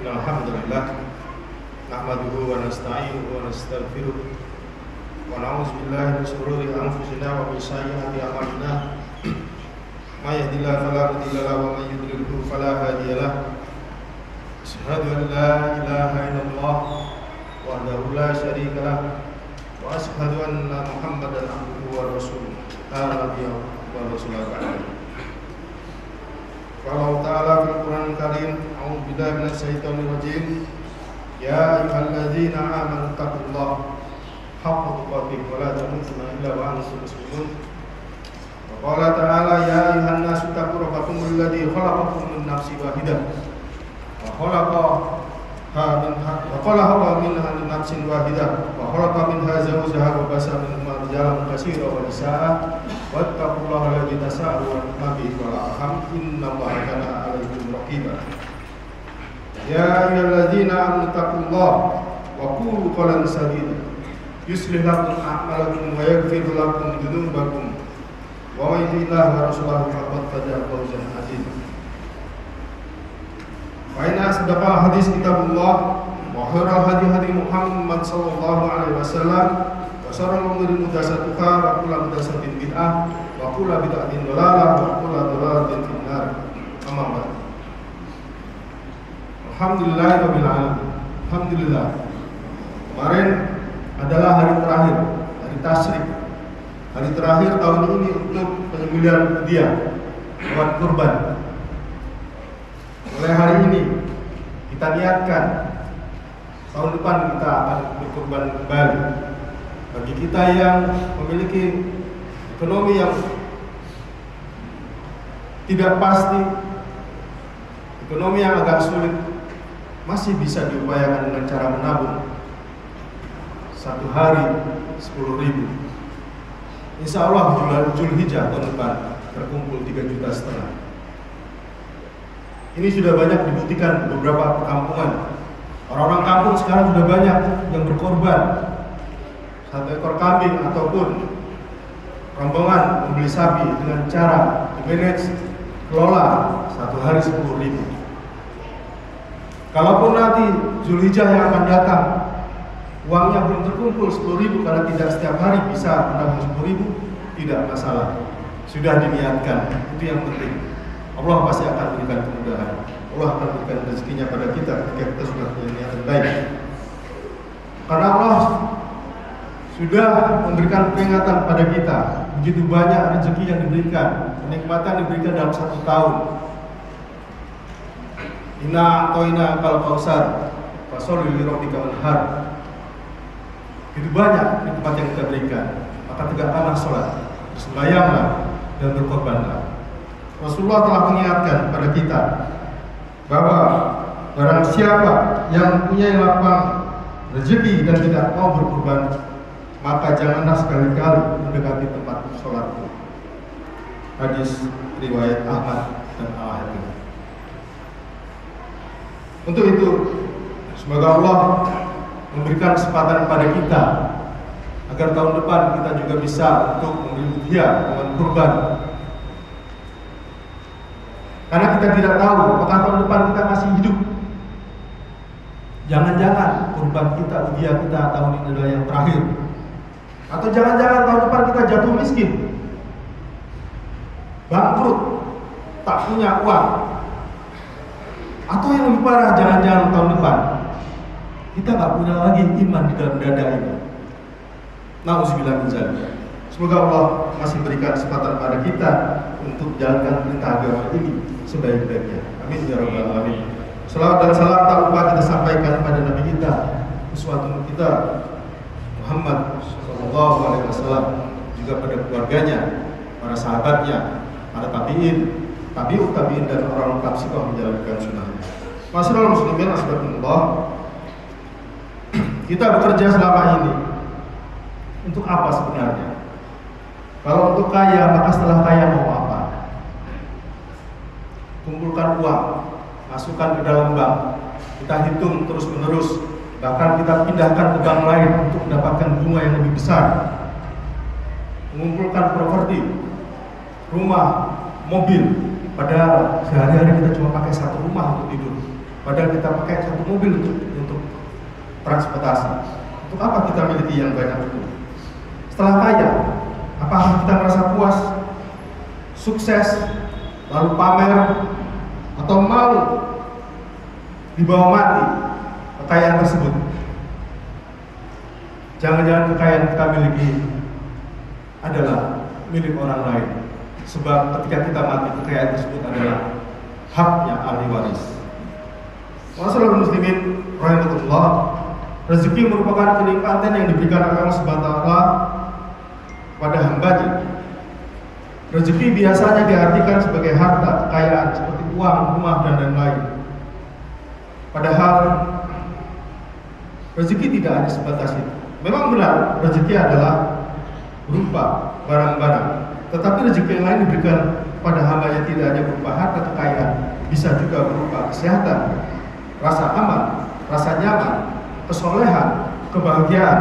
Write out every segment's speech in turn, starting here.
Innal hamdalillah nahmaduhu wa nasta'inuhu wa nastaghfiruh wa na'udzu billahi min shururi anfusina wa min sayyiati a'malina. May yahdihillahu fala mudilla lahu wa may yudlilhu fala hadiya lahu. Asyhadu an la ilaha illallah wahdahu la syarika lahu wa asyhadu anna Muhammadan abduhu wa rasuluh. La nabiyya wa rasulullah ba'da. Qala ta'ala fil Qur'anil Karim, a'udzu billahi minasy syaithanir rajim. Ya ayyuhalladzina amanu taqullaha haqqa tuqatih wa la tamutunna illa wa antum muslimun. Wa qala ta'ala ya ayyuhan nasu taqu rabbakum alladzi khalaqakum min nafsin wahidah wa khalaqa minha nafsin wahidah wa khalaqa minha zawjaha wa basa minhuma rijalan katsiran wa nisaa'a wattaqullaha alladzi tasaaluna bihi wal arham innallaha kana 'alaykum raqiba. Ya ayyuhalladzina amanu taqullaha wa qulu qawlan sadida yuslih lakum a'malakum wa yaghfir lakum dhunubakum wa may yuti'illah wa rasulahu faqad faza fawzan 'azima. Wa inna asdaqal hadis kitabullah wa khairal hadi Muhammad sallallahu alaihi wasallam wa syarrul umuri muhdatsatuha wa kullu muhdatsatin bid'ah wa kullu bid'atin dhalalah wa kullu dhalalatin finnar. Amma ba'd. Alhamdulillahirabbil alamin. Alhamdulillah. Kemarin adalah hari terakhir, hari tasyrik. Hari terakhir tahun ini untuk penyembelihan hadiah hewan kurban. Mulai hari ini kita niatkan tahun depan kita akan berkurban kembali. Bagi kita yang memiliki ekonomi yang tidak pasti, ekonomi yang agak sulit, masih bisa diupayakan dengan cara menabung. Satu hari 10.000. Insya Allah bulan Zulhijjah tahun depan terkumpul 3,5 juta. Ini sudah banyak dibuktikan di beberapa perkampungan. Orang-orang kampung sekarang sudah banyak yang berkorban 1 ekor kambing ataupun rombongan membeli sapi dengan cara di-manage, kelola 1 hari 10.000. Kalaupun nanti Zulhijjah yang akan datang uangnya belum terkumpul 10.000 karena tidak setiap hari bisa menabung 10.000, tidak masalah. Sudah diniatkan, itu yang penting. Allah pasti akan berikan kemudahan. Allah akan berikan rezekinya pada kita ketika kita sudah punya niat yang baik. Karena Allah sudah memberikan peringatan pada kita. Begitu banyak rezeki yang diberikan, kenikmatan diberikan dalam 1 tahun. Inna a'toina kal kausar fasholli li rabbika wanhar. Begitu banyak nikmat yang kita berikan, maka tegakkanlah sholat, bersembahyanglah dan berkorbanlah. Rasulullah telah mengingatkan kepada kita bahwa barang siapa yang punya lapang rezeki dan tidak mau berkorban, maka janganlah sekali-kali mendekati tempat sholat. Hadis riwayat Ahmad dan Al-Hakim. Untuk itu, semoga Allah memberikan kesempatan kepada kita agar tahun depan kita juga bisa untuk membeli hadiah dengan kurban. Karena kita tidak tahu apakah tahun depan kita masih hidup. Jangan-jangan kurban kita, hadiah kita tahun ini adalah yang terakhir. Atau jangan-jangan tahun depan kita jatuh miskin, bangkrut, tak punya uang. Atau yang lebih parah, jangan-jangan tahun depan kita nggak punya lagi iman di dalam dada ini. Nauzubillah min dzalik. Semoga Allah masih berikan kesempatan pada kita untuk jalankan perintah agama ini sebaik-baiknya. Amin ya rabbal alamin. Salawat dan salam tak lupa kita sampaikan pada Nabi kita, uswatun kita Muhammad sallallahu alaihi wasallam, juga pada keluarganya, para sahabatnya, para tabi'in, tabi'ut tabi'in dan orang tabi'in menjalankan sunnahnya. Masyaallah muslimin astagfirullah. Kita bekerja selama ini untuk apa sebenarnya? Kalau untuk kaya, maka setelah kaya mau apa? Kumpulkan uang, masukkan ke dalam bank, kita hitung terus menerus, bahkan kita pindahkan ke bank lain untuk mendapatkan bunga yang lebih besar. Mengumpulkan properti, rumah, mobil, padahal sehari-hari kita cuma pakai 1 rumah untuk tidur. Padahal kita pakai satu mobil untuk transportasi. Untuk apa kita miliki yang banyak itu? Setelah kaya, apakah kita merasa puas, sukses, lalu pamer, atau mau dibawa mati kekayaan tersebut? Jangan-jangan kekayaan kita miliki adalah milik orang lain. Sebab ketika kita mati, kekayaan tersebut adalah haknya ahli waris. Masalah muslimin rahimahullah, rezeki merupakan kenikmatan yang diberikan oleh Allah Subhanahu wa taala pada hambanya. Rezeki biasanya diartikan sebagai harta, kekayaan seperti uang, rumah, dan lain-lain. Padahal rezeki tidak hanya sebatas itu. Memang benar, rezeki adalah berupa barang-barang, tetapi rezeki yang lain diberikan pada hambanya tidak hanya berupa harta kekayaan, bisa juga berupa kesehatan, rasa aman, rasa nyaman, kesolehan, kebahagiaan,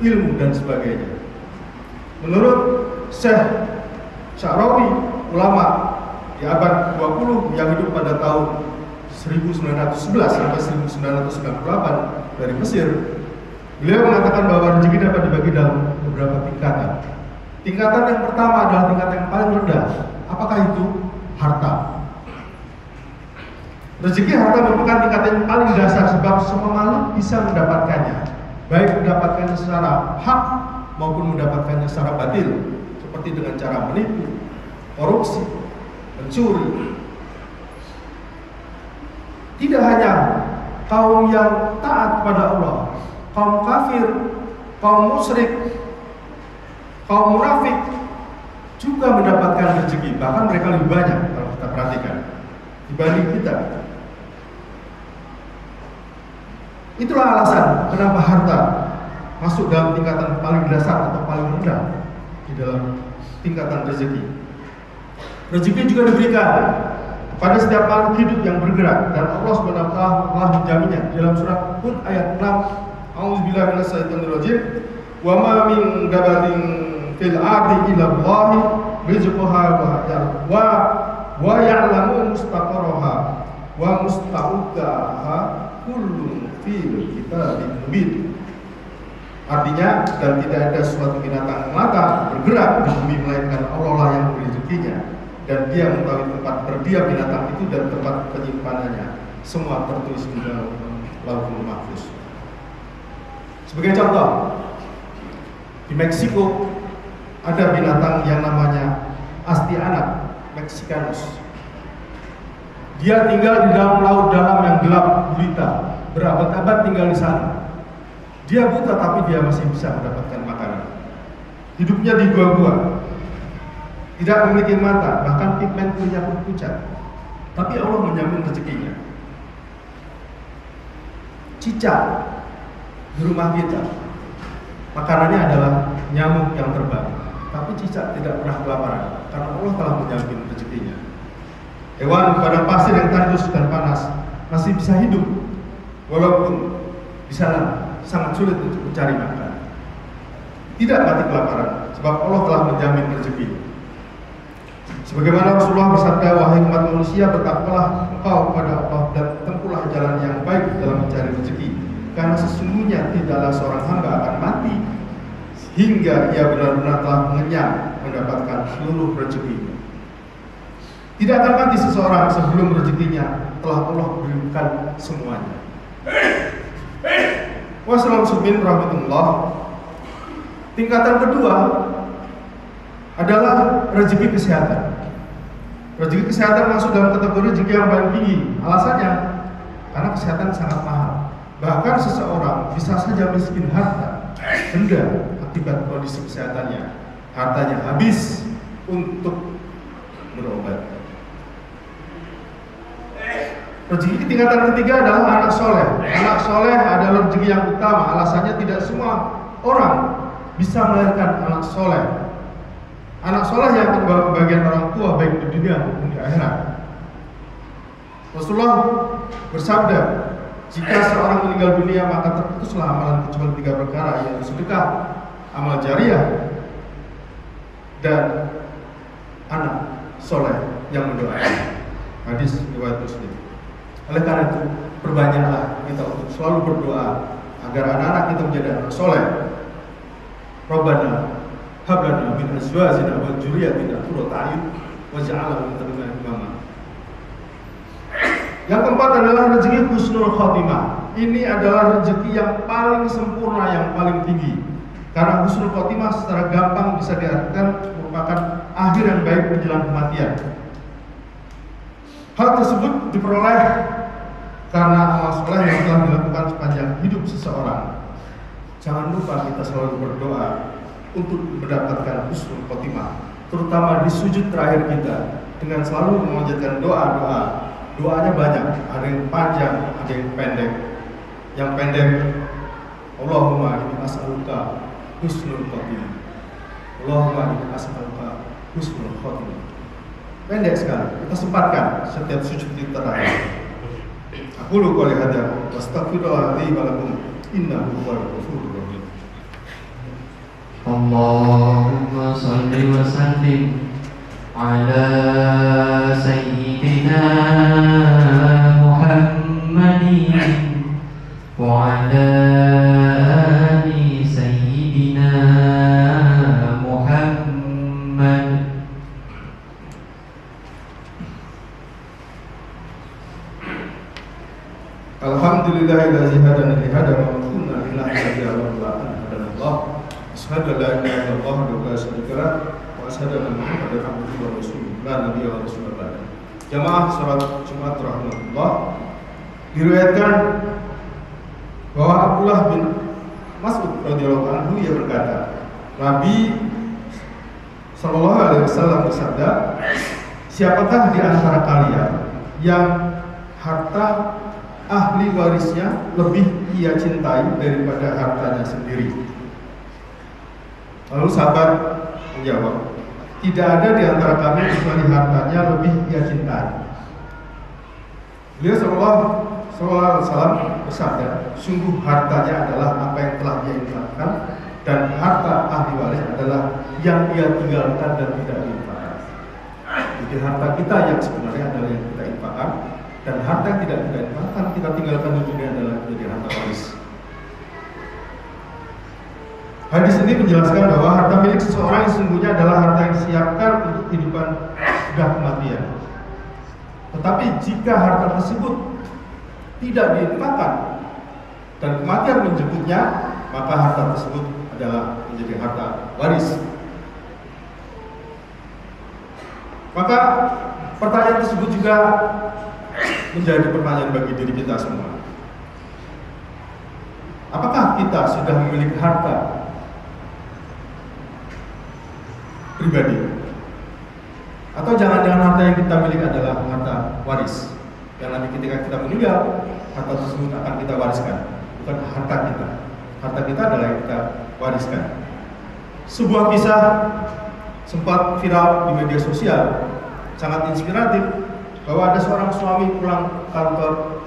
ilmu, dan sebagainya. Menurut Syekh Sya'rawi, ulama di abad 20 yang hidup pada tahun 1911 sampai 1998 dari Mesir, beliau mengatakan bahwa rezeki dapat dibagi dalam beberapa tingkatan. Tingkatan yang pertama adalah tingkatan yang paling rendah. Apakah itu? Harta. Rezeki harta merupakan tingkatan yang paling dasar sebab semua makhluk bisa mendapatkannya, baik mendapatkannya secara hak maupun mendapatkannya secara batil, seperti dengan cara menipu, korupsi, mencuri. Tidak hanya kaum yang taat kepada Allah, kaum kafir, kaum musyrik, kaum munafik juga mendapatkan rezeki. Bahkan mereka lebih banyak kalau kita perhatikan dibanding kita. Itulah alasan kenapa harta masuk dalam tingkatan paling dasar atau paling rendah di dalam tingkatan rezeki. Rezeki juga diberikan pada setiap makhluk hidup yang bergerak, dan Allah SWT telah menjaminnya dalam surat Hud ayat 6. A'udzubillahi minasyaitonirrajim. Wa ma min dabatin fil ardi illa Allahi rizquha wa ya'lamu mustaqarraha wa musta'udaha kullun fil kitabin mubin. Artinya, dan tidak ada suatu binatang melata bergerak di bumi melainkan Allah lah yang memberi rezekinya, dan Dia mengetahui tempat berdiam binatang itu dan tempat penyimpanannya. Semua tertulis di dalam Lauhul Mahfuz. Sebagai contoh, di Meksiko ada binatang yang namanya Astyanax mexicanus. Dia tinggal di dalam laut dalam yang gelap gulita, berabad-abad tinggal di sana. Dia buta tapi dia masih bisa mendapatkan makanan. Hidupnya di gua-gua, tidak memiliki mata, bahkan pigmen kulitnya pun pucat. Tapi Allah menjamin rezekinya. Cicak di rumah kita, makanannya adalah nyamuk yang terbang. Tapi cicak tidak pernah kelaparan karena Allah telah menjamin rezekinya. Hewan padang pasir yang tandus dan panas masih bisa hidup, walaupun di sana sangat sulit untuk mencari makan. Tidak mati kelaparan, sebab Allah telah menjamin rezeki. Sebagaimana Rasulullah bersabda, wahai umat manusia, bertakwalah engkau kepada Allah dan tempuhlah jalan yang baik dalam mencari rezeki, karena sesungguhnya tidaklah seorang hamba akan mati hingga ia benar-benar telah mengenyang mendapatkan seluruh rezeki. Tidak akan mati seseorang sebelum rezekinya telah Allah berikan semuanya. Wassalamualaikum warahmatullah. Tingkatan kedua adalah rezeki kesehatan. Rezeki kesehatan masuk dalam kategori rezeki yang paling tinggi. Alasannya karena kesehatan sangat mahal. Bahkan seseorang bisa saja miskin harta, benda akibat kondisi kesehatannya. Hartanya habis untuk berobat. Rezeki tingkatan ketiga adalah anak soleh. Anak soleh adalah rezeki yang utama. Alasannya tidak semua orang bisa melahirkan anak soleh. Anak soleh yang akan membawa kebahagiaan orang tua baik di dunia maupun di akhirat. Rasulullah bersabda, jika seorang meninggal dunia maka terputuslah amalan kecuali 3 perkara, yaitu sedekah, amal jariah, dan anak soleh yang mendoakan. Hadis riwayat Muslim. Oleh karena itu, perbanyaklah kita untuk selalu berdoa agar anak-anak kita menjadi anak soleh. Rabbana hab lana min azwajina wa dzurriyyatina qurrata a'yun waj'alna lil muttaqina imama. Yang keempat adalah rezeki husnul khotimah. Ini adalah rezeki yang paling sempurna, yang paling tinggi. Karena husnul khotimah secara gampang bisa diartikan merupakan akhir yang baik menjelang kematian. Hal tersebut diperoleh karena amal soleh yang telah dilakukan sepanjang hidup seseorang. Jangan lupa kita selalu berdoa untuk mendapatkan husnul khotimah, terutama di sujud terakhir kita, dengan selalu memanjatkan doa-doa. Doanya banyak, ada yang panjang, ada yang pendek. Yang pendek, Allahumma inni as'aluka husnul khotimah. Allahumma inni as'aluka husnul khotimah. Pendek sekali, kita sempatkan setiap sujud kita terakhir. Aku lu qouli hadza wastaghfirullah li wa lakum innahu huwal ghafurur rahim. Allahumma shalli wa sallim ala sayyidina Muhammadin wa ala ali sayyidina Muhammad. Alhamdulillahillazi hadana li hadza wa ma kunna linahtadiya laula an hadana Allah. Asyhadu an la ilaha illallah wa la syarika lah wa asyhadu anna Muhammadan abduhu wa rasuluh la nabiyya wa rasulullah. Jamaah salat Jumat rahmatullah, diriwayatkan bahwa Abdullah bin Mas'ud radhiyallahu anhu ia berkata, Nabi sallallahu alaihi wasallam bersabda, siapakah di antara kalian yang harta ahli warisnya lebih ia cintai daripada hartanya sendiri? Lalu sahabat menjawab, tidak ada di antara kami kecuali hartanya lebih ia cintai. Beliau sallallahu alaihi wasallam bersabda, sungguh hartanya adalah apa yang telah dia infakkan, dan harta ahli waris adalah yang ia tinggalkan dan tidak diinfakkan. Jadi harta kita yang sebenarnya adalah yang kita infakkan, dan harta yang tidak kita infakkan, kita tinggalkan di dunia adalah menjadi harta waris. Hadis ini menjelaskan bahwa harta milik seseorang yang sesungguhnya adalah harta yang disiapkan untuk kehidupan sudah kematian. Tetapi jika harta tersebut tidak diinfakkan dan kematian menjemputnya, maka harta tersebut adalah menjadi harta waris. Maka pertanyaan tersebut juga menjadi pertanyaan bagi diri kita semua. Apakah kita sudah memiliki harta pribadi? Atau jangan-jangan harta yang kita miliki adalah harta waris, yang nanti ketika kita meninggal, harta tersebut akan kita wariskan, bukan harta kita. Harta kita adalah yang kita wariskan. Sebuah kisah sempat viral di media sosial, sangat inspiratif, bahwa ada seorang suami pulang kantor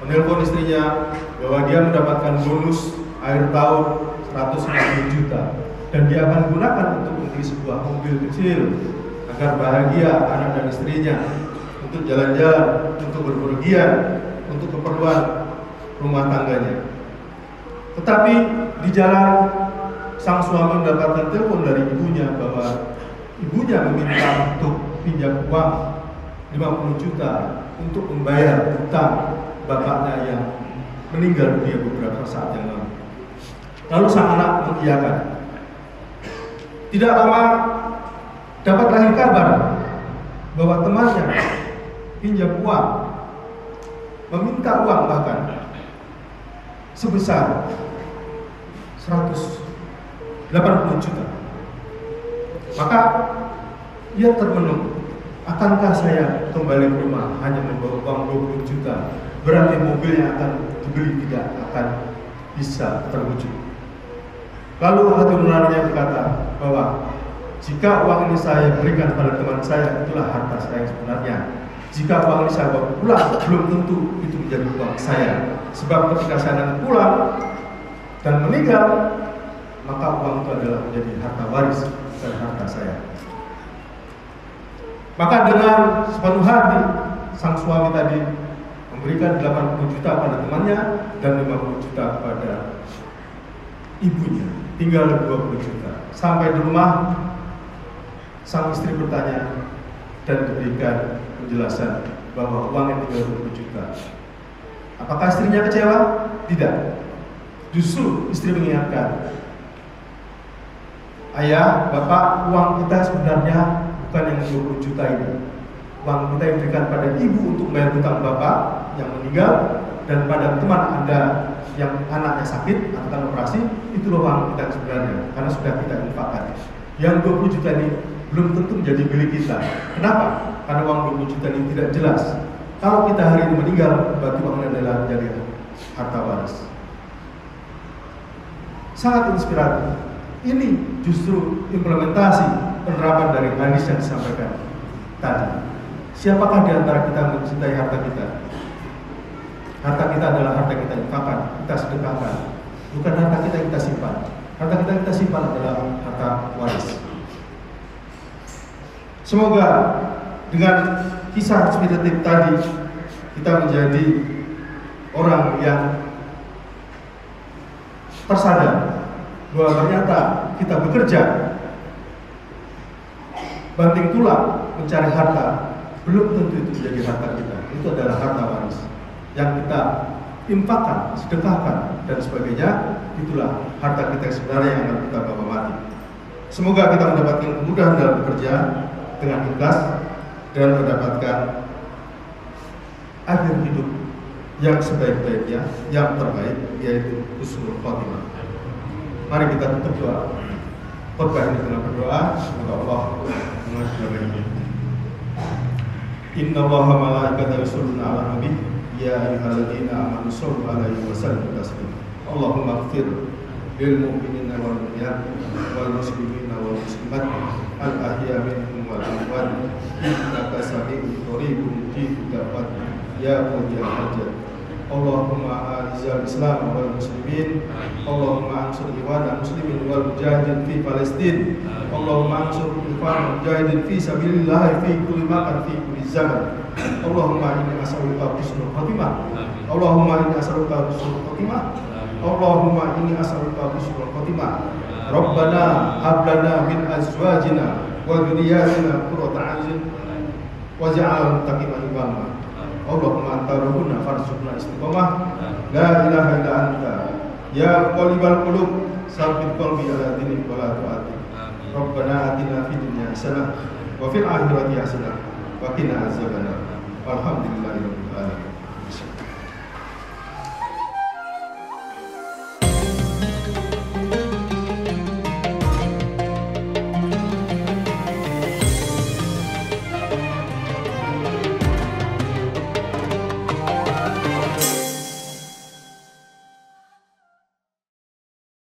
menelpon istrinya bahwa dia mendapatkan bonus akhir tahun 150 juta dan dia akan gunakan untuk membeli sebuah mobil kecil agar bahagia anak dan istrinya, untuk jalan-jalan, untuk berpergian, untuk keperluan rumah tangganya. Tetapi di jalan sang suami mendapatkan telepon dari ibunya bahwa ibunya meminta untuk pinjam uang 50 juta untuk membayar hutang bapaknya yang meninggal dunia beberapa saat yang lalu. Lalu sang anak mengiyakan. Tidak lama dapat lahir kabar bahwa temannya pinjam uang, meminta uang bahkan sebesar 180 juta. Maka ia termenung, akankah saya kembali ke rumah hanya membawa uang 20 juta? Berarti mobil yang akan dibeli tidak akan bisa terwujud. Lalu hati nuraninya berkata bahwa jika uang ini saya berikan pada teman saya, itulah harta saya yang sebenarnya. Jika uang ini saya bawa pulang, belum tentu itu menjadi uang saya. Sebab ketika saya nanti pulang dan meninggal, maka uang itu adalah menjadi harta waris dan harta saya. Maka dengan sepenuh hati sang suami tadi memberikan 80 juta pada temannya dan 50 juta kepada ibunya, tinggal 20 juta. Sampai di rumah, sang istri bertanya dan diberikan penjelasan bahwa uangnya tinggal 20 juta. Apakah istrinya kecewa? Tidak. Justru istri mengingatkan, ayah, bapak, uang kita sebenarnya bukan yang 20 juta ini. Uang kita yang diberikan pada ibu untuk bayar hutang bapak yang meninggal dan pada teman Anda yang anaknya sakit atau operasi, itulah uang kita yang sebenarnya, karena sudah kita infakkan. Yang 20 juta ini belum tentu menjadi milik kita. Kenapa? Karena uang 20 juta ini tidak jelas. Kalau kita hari ini meninggal, berarti uang ini adalah menjadi harta waris. Sangat inspiratif. Ini justru implementasi penerapan dari hadis yang disampaikan tadi. Siapakah di antara kita mencintai harta kita? Harta kita adalah harta kita infakkan, kita sedekahkan. Bukan harta kita yang kita simpan. Harta kita yang kita simpan adalah harta waris. Semoga dengan kisah inspiratif tadi kita menjadi orang yang tersadar bahwa ternyata kita bekerja banting tulang mencari harta, belum tentu itu menjadi harta kita. Itu adalah harta waris yang kita infakkan, sedekahkan dan sebagainya. Itulah harta kita sebenarnya yang akan kita bawa mati. Semoga kita mendapatkan kemudahan dalam bekerja dengan ikhlas dan mendapatkan akhir hidup yang sebaik-baiknya, yang terbaik, yaitu husnul khotimah. Mari kita tutup doa khotbah ini dengan berdoa. Semoga Allah mengajarkan. Inna Allaha malaikatahu yusholluna 'alan nabi ya ayyuhalladzina amanu shollu 'alaihi wa sallimu taslima. Allahumma ighfir lil mu'minina wal mu'minat wal muslimina wal muslimat al ahya minhum wal amwat innaka sami'un qaribun mujibud da'wat ya qadiyal hajat. Allahumma a'izal Islam wal muslimin. Allahumma ansur ikhwanal muslimin wal mujahidin fi Palestin. Allahumma ansur ikhwanal mujahidin fi sabilillah fi kulli makan fi kulli zaman. Allahumma inni as'aluka husnul khotimah. Allahumma inni as'aluka husnul khotimah. Allahumma inni as'aluka husnul khotimah. Rabbana hab lana min azwajina wa dhurriyyatina qurrata a'yun waj'alna muttaqina imama. Allahumma anta rabbuna farzuqna istiqamah. La ilaha illa anta ya muqallibal qulub tsabbit qalbi ala dinik wa la tu'atik. Rabbana atina fid dunya hasanah wa fil akhirati hasanah wa qina azabannar. Walhamdulillahirabbil alamin.